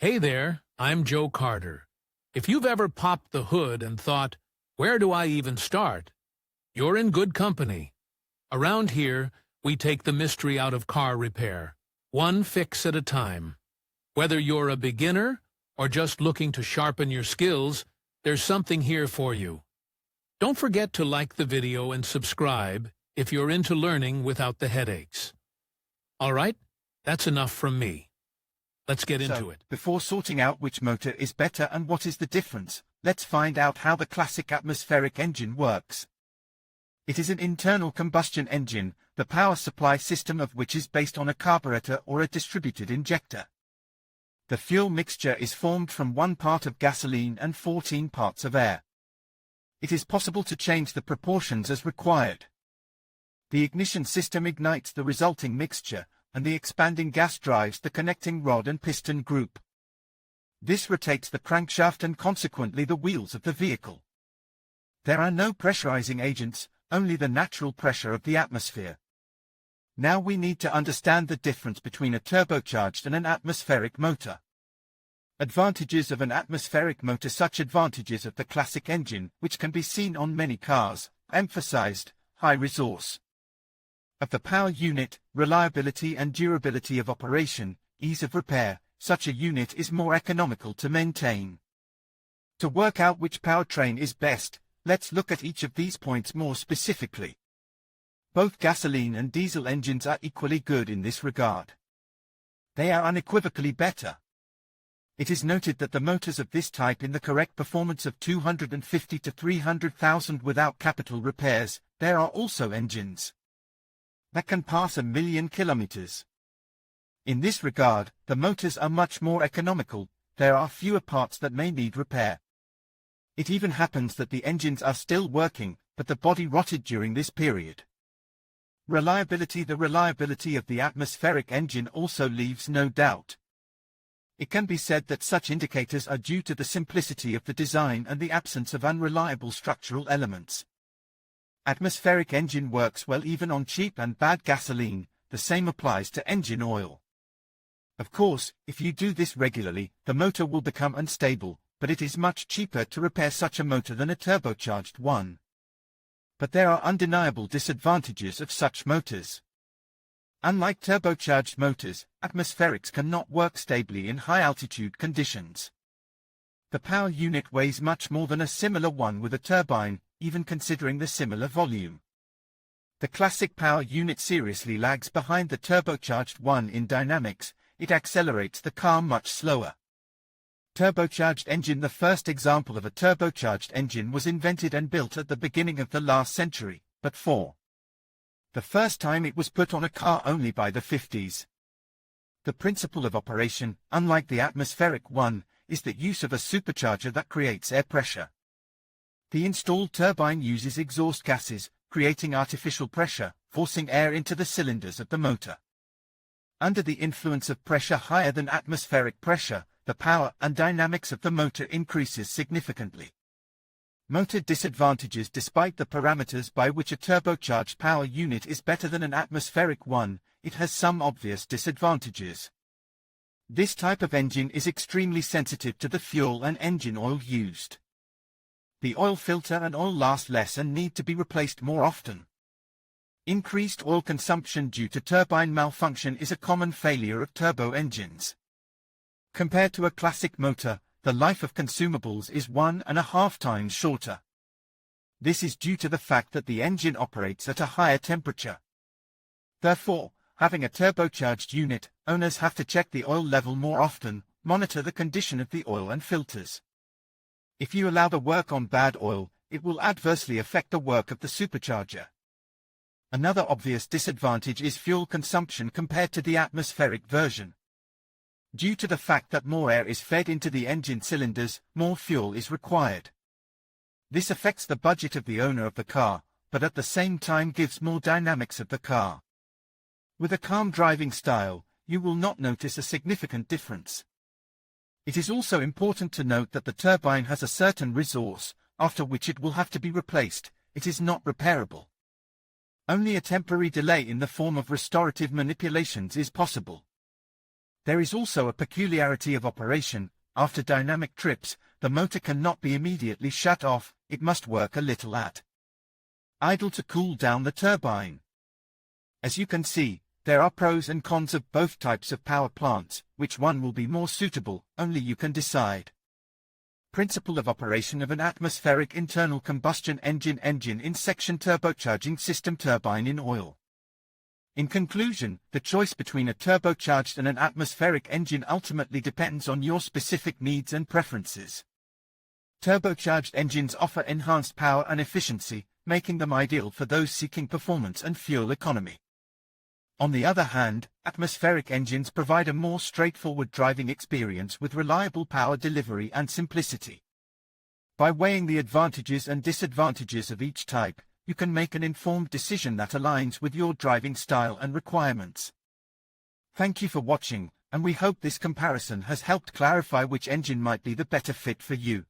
Hey there, I'm Joe Carter. If you've ever popped the hood and thought, where do I even start? You're in good company. Around here, we take the mystery out of car repair, one fix at a time. Whether you're a beginner or just looking to sharpen your skills, there's something here for you. Don't forget to like the video and subscribe if you're into learning without the headaches. All right, that's enough from me. Let's get into it. Before sorting out which motor is better and what is the difference, let's find out how the classic atmospheric engine works. It is an internal combustion engine, the power supply system of which is based on a carburetor or a distributed injector. The fuel mixture is formed from 1 part of gasoline and 14 parts of air. It is possible to change the proportions as required. The ignition system ignites the resulting mixture, and the expanding gas drives the connecting rod and piston group. This rotates the crankshaft and consequently the wheels of the vehicle. There are no pressurizing agents, only the natural pressure of the atmosphere. Now we need to understand the difference between a turbocharged and an atmospheric motor. Advantages of an atmospheric motor. Such advantages of the classic engine, which can be seen on many cars, emphasized: high resource of the power unit, reliability and durability of operation, ease of repair. Such a unit is more economical to maintain. To work out which powertrain is best, let's look at each of these points more specifically. Both gasoline and diesel engines are equally good in this regard. They are unequivocally better. It is noted that the motors of this type in the correct performance of 250 to 300,000 without capital repairs. There are also engines that can pass 1,000,000 kilometers. In this regard, the motors are much more economical. There are fewer parts that may need repair. It even happens that the engines are still working, but the body rotted during this period. Reliability. The reliability of the atmospheric engine also leaves no doubt. It can be said that such indicators are due to the simplicity of the design and the absence of unreliable structural elements. Atmospheric engine works well even on cheap and bad gasoline. The same applies to engine oil. Of course, if you do this regularly, the motor will become unstable, but it is much cheaper to repair such a motor than a turbocharged one. But there are undeniable disadvantages of such motors. Unlike turbocharged motors, atmospherics cannot work stably in high-altitude conditions. The power unit weighs much more than a similar one with a turbine, even considering the similar volume. The classic power unit seriously lags behind the turbocharged one in dynamics. It accelerates the car much slower. Turbocharged engine. The first example of a turbocharged engine was invented and built at the beginning of the last century, but for the first time it was put on a car only by the 50s. The principle of operation, unlike the atmospheric one, is the use of a supercharger that creates air pressure. The installed turbine uses exhaust gases, creating artificial pressure, forcing air into the cylinders of the motor. Under the influence of pressure higher than atmospheric pressure, the power and dynamics of the motor increases significantly. Motor disadvantages. Despite the parameters by which a turbocharged power unit is better than an atmospheric one, it has some obvious disadvantages. This type of engine is extremely sensitive to the fuel and engine oil used. The oil filter and oil last less and need to be replaced more often. Increased oil consumption due to turbine malfunction is a common failure of turbo engines. Compared to a classic motor, the life of consumables is 1.5 times shorter. This is due to the fact that the engine operates at a higher temperature. Therefore, having a turbocharged unit, owners have to check the oil level more often, monitor the condition of the oil and filters. If you allow the work on bad oil, it will adversely affect the work of the supercharger. Another obvious disadvantage is fuel consumption compared to the atmospheric version. Due to the fact that more air is fed into the engine cylinders, more fuel is required. This affects the budget of the owner of the car, but at the same time gives more dynamics of the car. With a calm driving style, you will not notice a significant difference. It is also important to note that the turbine has a certain resource, after which it will have to be replaced. It is not repairable. Only a temporary delay in the form of restorative manipulations is possible. There is also a peculiarity of operation. After dynamic trips, the motor cannot be immediately shut off, it must work a little at idle to cool down the turbine. As you can see, there are pros and cons of both types of power plants. Which one will be more suitable, only you can decide. Principle of operation of an atmospheric internal combustion engine in section turbocharging system turbine in oil. In conclusion, the choice between a turbocharged and an atmospheric engine ultimately depends on your specific needs and preferences. Turbocharged engines offer enhanced power and efficiency, making them ideal for those seeking performance and fuel economy. On the other hand, atmospheric engines provide a more straightforward driving experience with reliable power delivery and simplicity. By weighing the advantages and disadvantages of each type, you can make an informed decision that aligns with your driving style and requirements. Thank you for watching, and we hope this comparison has helped clarify which engine might be the better fit for you.